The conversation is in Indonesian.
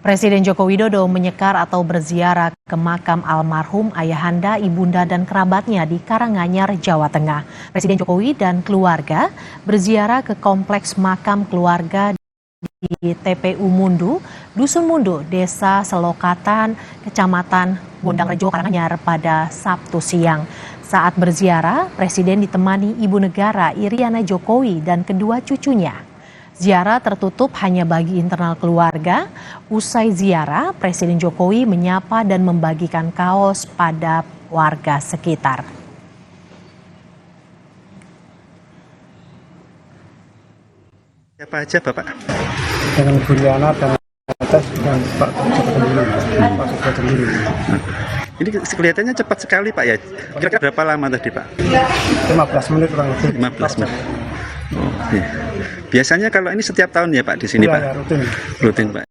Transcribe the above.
Presiden Joko Widodo menyekar atau berziarah ke makam almarhum ayahanda, ibunda, dan kerabatnya di Karanganyar, Jawa Tengah. Presiden Jokowi dan keluarga berziarah ke kompleks makam keluarga di TPU Mundu, Dusun Mundu, Desa Selokatan, Kecamatan Gondangrejo, Karanganyar pada Sabtu siang. Saat berziarah, Presiden ditemani Ibu Negara Iriana Jokowi dan kedua cucunya. Ziarah tertutup hanya bagi internal keluarga. Usai ziarah, Presiden Jokowi menyapa dan membagikan kaos pada warga sekitar. Siapa aja Bapak? Dengan Ibu Iriana dan atas dan Pak Sendiri. Ini kelihatannya cepat sekali Pak ya. Kira-kira berapa lama tadi Pak? 15 menit kurang lebih. 15 menit. Oh, iya. Biasanya kalau ini setiap tahun ya Pak di sini Pak? Ya, rutin. Rutin Pak.